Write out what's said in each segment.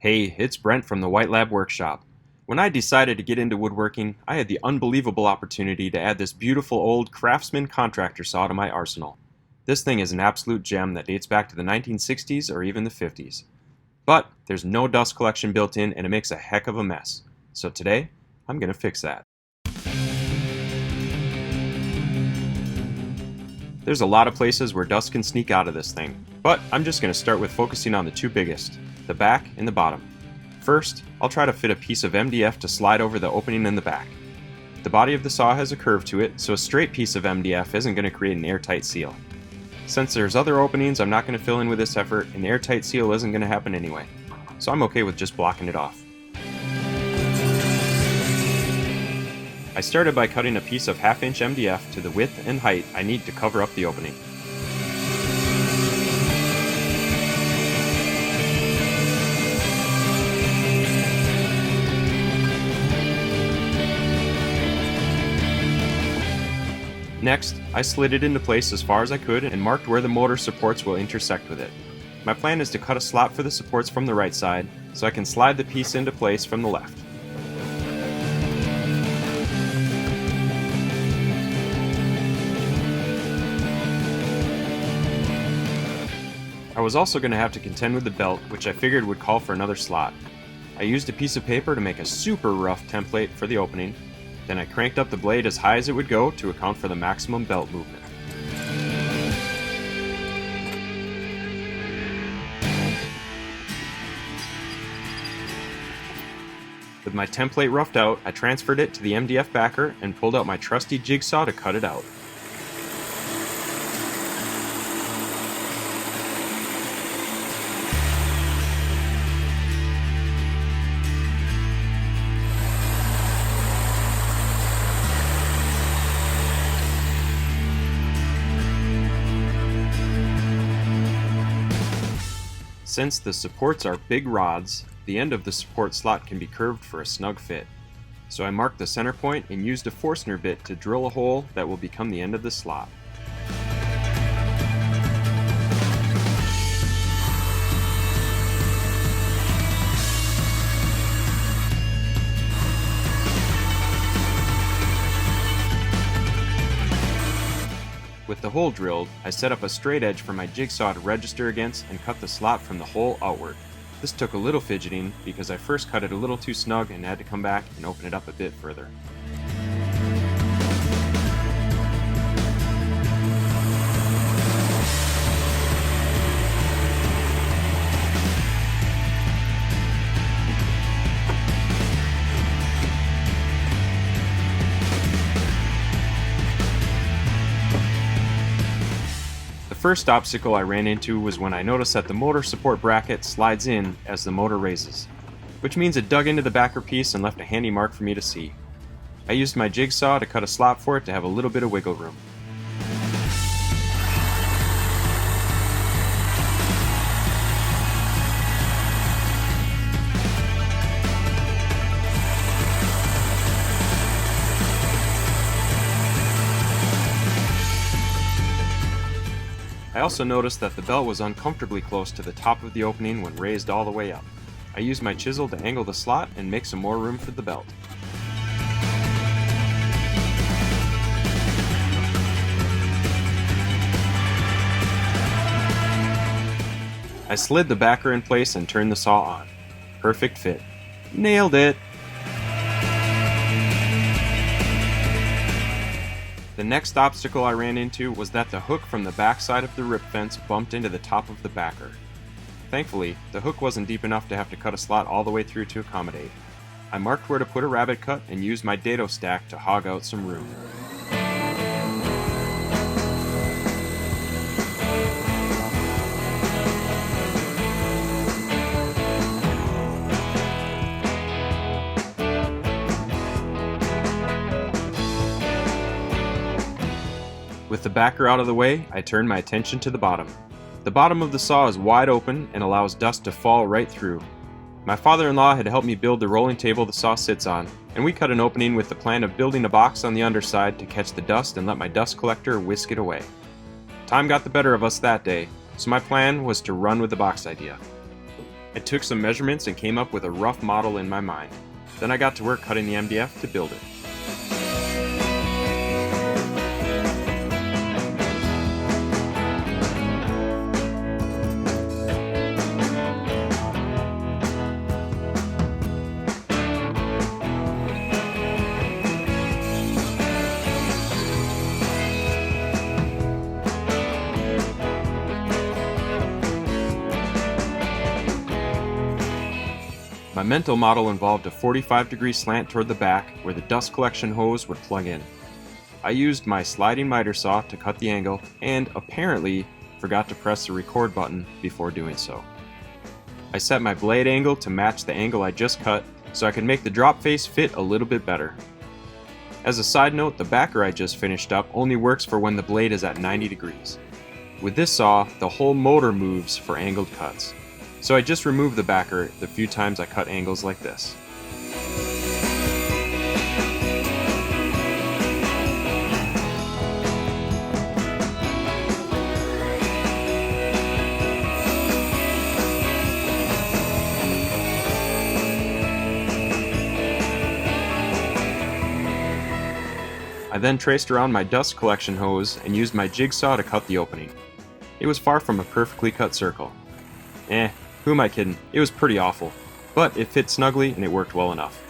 Hey, it's Brent from the White Lab Workshop. When I decided to get into woodworking, I had the unbelievable opportunity to add this beautiful old Craftsman contractor saw to my arsenal. This thing is an absolute gem that dates back to the 1960s or even the 50s. But there's no dust collection built in and it makes a heck of a mess. So today, I'm going to fix that. There's a lot of places where dust can sneak out of this thing, but I'm just going to start with focusing on the two biggest, the back and the bottom. First, I'll try to fit a piece of MDF to slide over the opening in the back. The body of the saw has a curve to it, so a straight piece of MDF isn't going to create an airtight seal. Since there's other openings I'm not going to fill in with this effort, an airtight seal isn't going to happen anyway, so I'm okay with just blocking it off. I started by cutting a piece of 1/2 inch MDF to the width and height I need to cover up the opening. Next, I slid it into place as far as I could and marked where the motor supports will intersect with it. My plan is to cut a slot for the supports from the right side, so I can slide the piece into place from the left. I was also going to have to contend with the belt, which I figured would call for another slot. I used a piece of paper to make a super rough template for the opening. Then I cranked up the blade as high as it would go to account for the maximum belt movement. With my template roughed out, I transferred it to the MDF backer and pulled out my trusty jigsaw to cut it out. Since the supports are big rods, the end of the support slot can be curved for a snug fit. So I marked the center point and used a Forstner bit to drill a hole that will become the end of the slot. With the hole drilled, I set up a straight edge for my jigsaw to register against and cut the slot from the hole outward. This took a little fidgeting because I first cut it a little too snug and had to come back and open it up a bit further. The first obstacle I ran into was when I noticed that the motor support bracket slides in as the motor raises, which means it dug into the backer piece and left a handy mark for me to see. I used my jigsaw to cut a slot for it to have a little bit of wiggle room. I also noticed that the belt was uncomfortably close to the top of the opening when raised all the way up. I used my chisel to angle the slot and make some more room for the belt. I slid the backer in place and turned the saw on. Perfect fit. Nailed it! The next obstacle I ran into was that the hook from the back side of the rip fence bumped into the top of the backer. Thankfully, the hook wasn't deep enough to have to cut a slot all the way through to accommodate. I marked where to put a rabbet cut and used my dado stack to hog out some room. With the backer out of the way, I turned my attention to the bottom. The bottom of the saw is wide open and allows dust to fall right through. My father-in-law had helped me build the rolling table the saw sits on, and we cut an opening with the plan of building a box on the underside to catch the dust and let my dust collector whisk it away. Time got the better of us that day, so my plan was to run with the box idea. I took some measurements and came up with a rough model in my mind. Then I got to work cutting the MDF to build it. My mental model involved a 45-degree slant toward the back where the dust collection hose would plug in. I used my sliding miter saw to cut the angle and apparently forgot to press the record button before doing so. I set my blade angle to match the angle I just cut so I could make the drop face fit a little bit better. As a side note, the backer I just finished up only works for when the blade is at 90 degrees. With this saw, the whole motor moves for angled cuts. So I just removed the backer the few times I cut angles like this. I then traced around my dust collection hose and used my jigsaw to cut the opening. It was far from a perfectly cut circle. Who am I kidding? It was pretty awful, but it fit snugly and it worked well enough.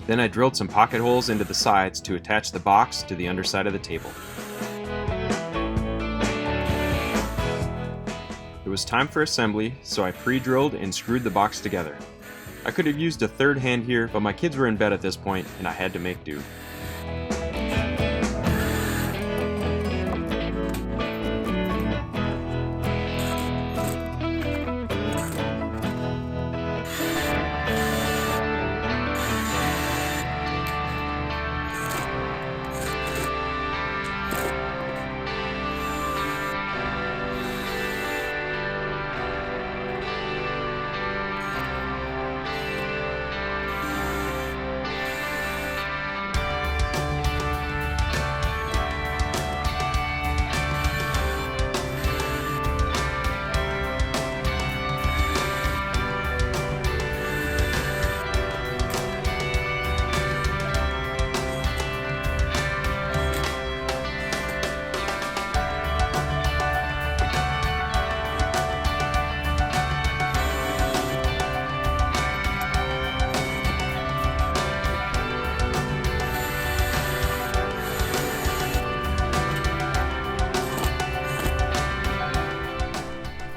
Then I drilled some pocket holes into the sides to attach the box to the underside of the table. It was time for assembly, so I pre-drilled and screwed the box together. I could have used a third hand here, but my kids were in bed at this point and I had to make do.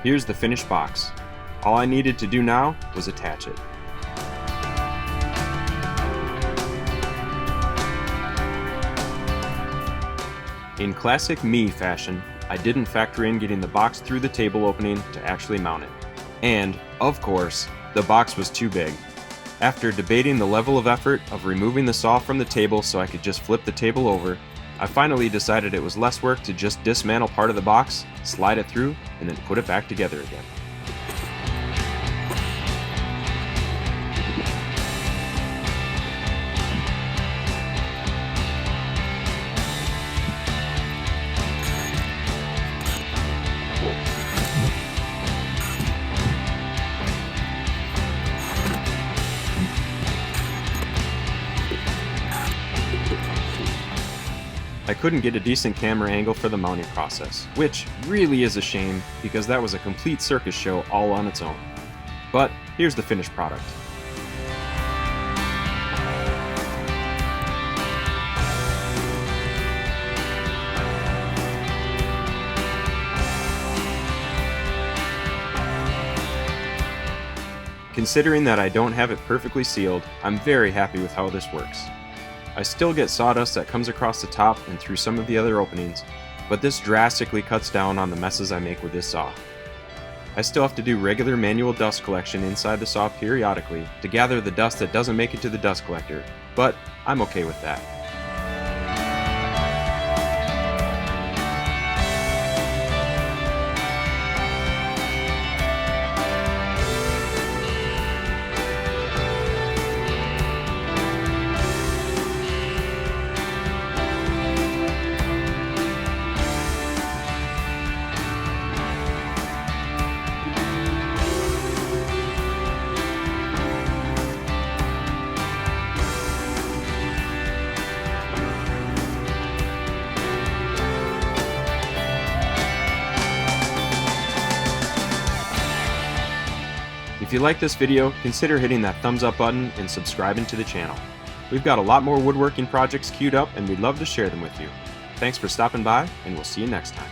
Here's the finished box. All I needed to do now was attach it. In classic me fashion, I didn't factor in getting the box through the table opening to actually mount it. And, of course, the box was too big. After debating the level of effort of removing the saw from the table so I could just flip the table over, I finally decided it was less work to just dismantle part of the box, slide it through, and then put it back together again. I couldn't get a decent camera angle for the mounting process, which really is a shame because that was a complete circus show all on its own. But here's the finished product. Considering that I don't have it perfectly sealed, I'm very happy with how this works. I still get sawdust that comes across the top and through some of the other openings, but this drastically cuts down on the messes I make with this saw. I still have to do regular manual dust collection inside the saw periodically to gather the dust that doesn't make it to the dust collector, but I'm okay with that. If you like this video, consider hitting that thumbs up button and subscribing to the channel. We've got a lot more woodworking projects queued up and we'd love to share them with you. Thanks for stopping by, and we'll see you next time.